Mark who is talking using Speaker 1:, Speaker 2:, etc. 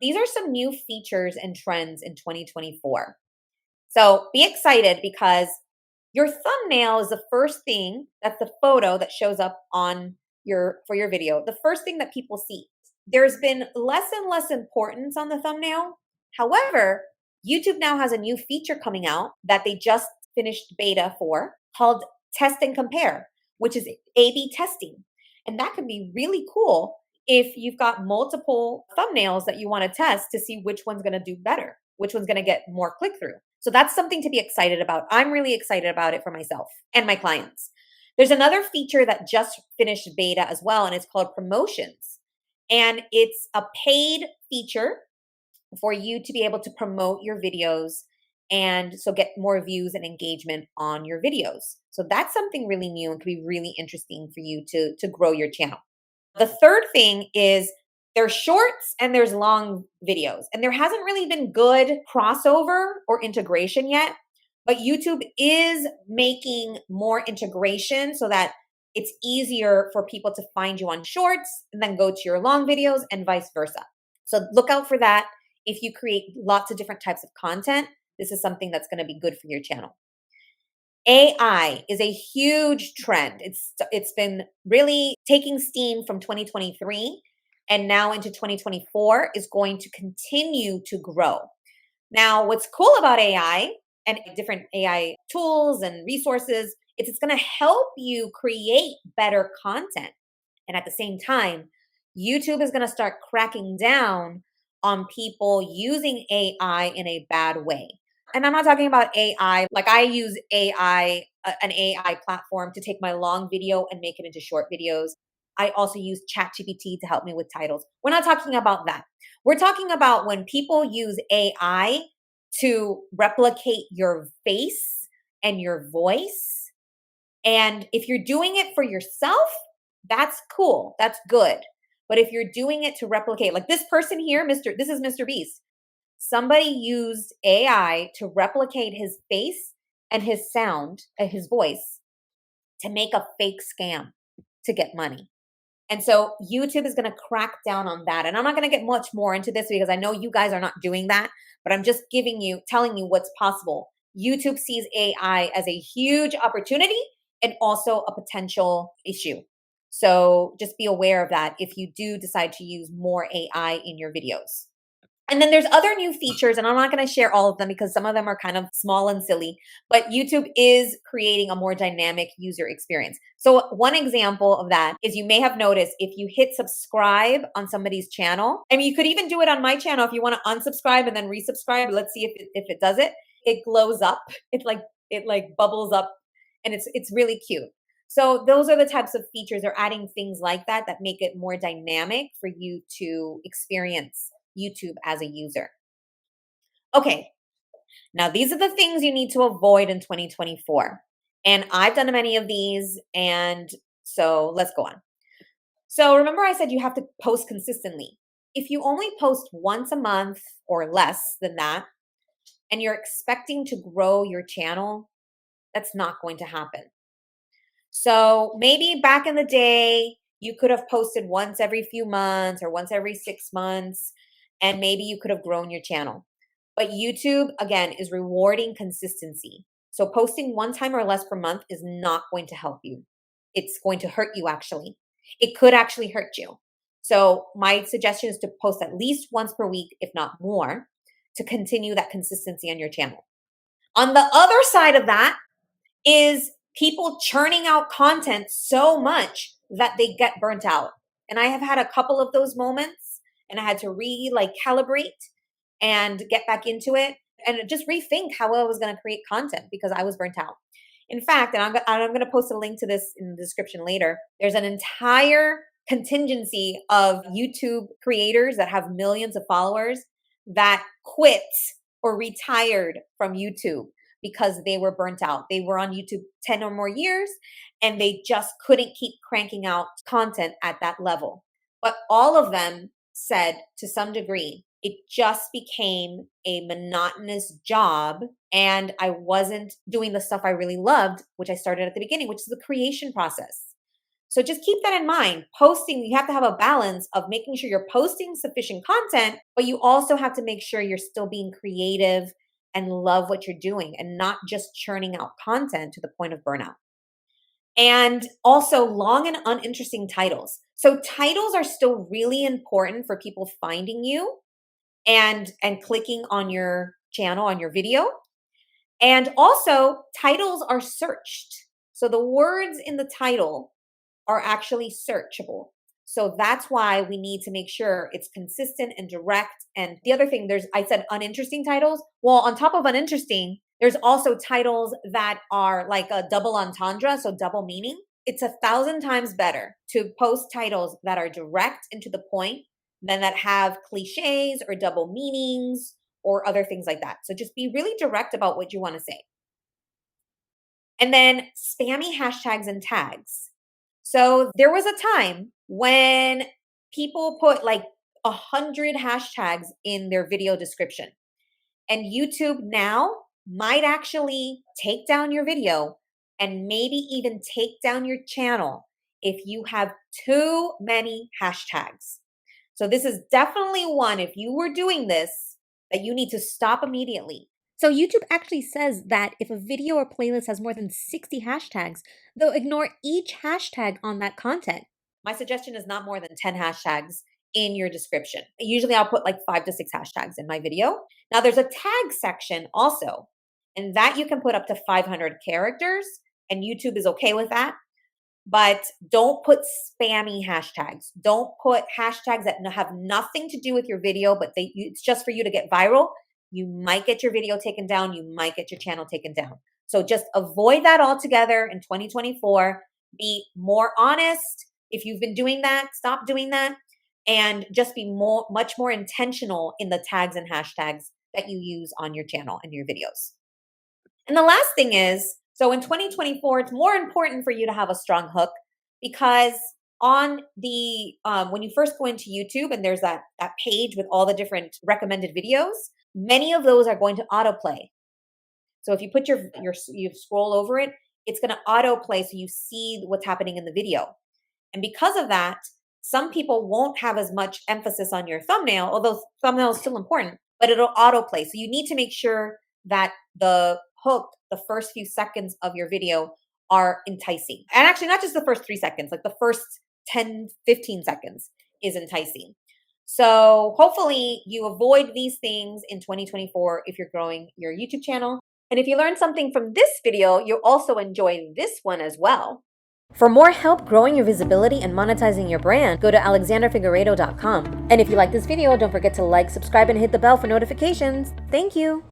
Speaker 1: These are some new features and trends in 2024. So be excited because your thumbnail is the first thing, that's the photo that shows up on for your video, the first thing that people see. There's been less and less importance on the thumbnail. However, YouTube now has a new feature coming out that they just finished beta for called test and compare, which is A/B testing. And that can be really cool if you've got multiple thumbnails that you want to test to see which one's going to do better, which one's going to get more click through. So that's something to be excited about. I'm really excited about it for myself and my clients. There's another feature that just finished beta as well, and it's called promotions. And it's a paid feature for you to be able to promote your videos and so get more views and engagement on your videos. So that's something really new and could be really interesting for you to grow your channel. The third thing is there's shorts and there's long videos. And there hasn't really been good crossover or integration yet, but YouTube is making more integration so that it's easier for people to find you on shorts and then go to your long videos and vice versa. So look out for that. If you create lots of different types of content, this is something that's going to be good for your channel. AI is a huge trend. It's been really taking steam from 2023 and now into 2024 is going to continue to grow. Now, what's cool about AI and different AI tools and resources, it's going to help you create better content. And at the same time, YouTube is going to start cracking down on people using AI in a bad way. And I'm not talking about AI, like I use AI, an AI platform to take my long video and make it into short videos. I also use ChatGPT to help me with titles. We're not talking about that. We're talking about when people use AI to replicate your face and your voice. And if you're doing it for yourself, that's cool. That's good. But if you're doing it to replicate, like this person here, this is Mr. Beast. Somebody used AI to replicate his face and his sound, his voice, to make a fake scam to get money. And so YouTube is going to crack down on that. And I'm not going to get much more into this because I know you guys are not doing that, but I'm just telling you what's possible. YouTube sees AI as a huge opportunity and also a potential issue. So just be aware of that if you do decide to use more AI in your videos. And then there's other new features, and I'm not going to share all of them because some of them are kind of small and silly, but YouTube is creating a more dynamic user experience. So one example of that is you may have noticed if you hit subscribe on somebody's channel, and you could even do it on my channel if you want to unsubscribe and then resubscribe. Let's see if it does it. It glows up. It like bubbles up, and it's really cute. So those are the types of features. They're adding things like that make it more dynamic for you to experience YouTube as a user. Okay, now these are the things you need to avoid in 2024. And I've done many of these, and so let's go on. So remember I said you have to post consistently. If you only post once a month or less than that, and you're expecting to grow your channel, that's not going to happen. So maybe back in the day, you could have posted once every few months or once every 6 months, and maybe you could have grown your channel. But YouTube, again, is rewarding consistency. So posting one time or less per month is not going to help you. It's going to hurt you, actually. It could actually hurt you. So my suggestion is to post at least once per week, if not more, to continue that consistency on your channel. On the other side of that is people churning out content so much that they get burnt out. And I have had a couple of those moments, and I had to calibrate and get back into it and just rethink how I was going to create content because I was burnt out. In fact, and I'm going to post a link to this in the description later, there's an entire contingency of YouTube creators that have millions of followers that quit or retired from YouTube because they were burnt out. They were on YouTube 10 or more years and they just couldn't keep cranking out content at that level. But all of them said to some degree, it just became a monotonous job and I wasn't doing the stuff I really loved, which I started at the beginning, which is the creation process. So just keep that in mind. Posting, you have to have a balance of making sure you're posting sufficient content, but you also have to make sure you're still being creative and love what you're doing and not just churning out content to the point of burnout. And also long and uninteresting titles. So titles are still really important for people finding you and clicking on your channel, on your video. And also titles are searched. So the words in the title are actually searchable. So that's why we need to make sure it's consistent and direct. And the other thing, I said uninteresting titles. Well, on top of uninteresting, there's also titles that are like a double entendre, so double meaning. It's 1,000 times better to post titles that are direct and to the point than that have cliches or double meanings or other things like that. So just be really direct about what you want to say. And then spammy hashtags and tags. So there was a time when people put like 100 hashtags in their video description. And YouTube now might actually take down your video and maybe even take down your channel if you have too many hashtags. So this is definitely one, if you were doing this, that you need to stop immediately.
Speaker 2: So YouTube actually says that if a video or playlist has more than 60 hashtags, they'll ignore each hashtag on that content.
Speaker 1: My suggestion is not more than 10 hashtags in your description. Usually I'll put like 5 to 6 hashtags in my video. Now there's a tag section also, and that you can put up to 500 characters, and YouTube is okay with that. But don't put spammy hashtags. Don't put hashtags that have nothing to do with your video, but it's just for you to get viral. You might get your video taken down. You might get your channel taken down. So just avoid that altogether in 2024. Be more honest. If you've been doing that, stop doing that. And just be much more intentional in the tags and hashtags that you use on your channel and your videos. And the last thing is, so in 2024, it's more important for you to have a strong hook, because on the when you first go into YouTube and there's that page with all the different recommended videos, many of those are going to autoplay. So if you put you scroll over it, it's going to autoplay so you see what's happening in the video. And because of that, some people won't have as much emphasis on your thumbnail, although thumbnail is still important, but it'll autoplay. So you need to make sure that the hook, the first few seconds of your video, are enticing. And actually not just the first 3 seconds, like the first 10, 15 seconds is enticing. So hopefully you avoid these things in 2024 if you're growing your YouTube channel. And if you learned something from this video, you'll also enjoy this one as well. For more help growing your visibility and monetizing your brand, go to alexanderfigueredo.com. And if you like this video, don't forget to like, subscribe, and hit the bell for notifications. Thank you.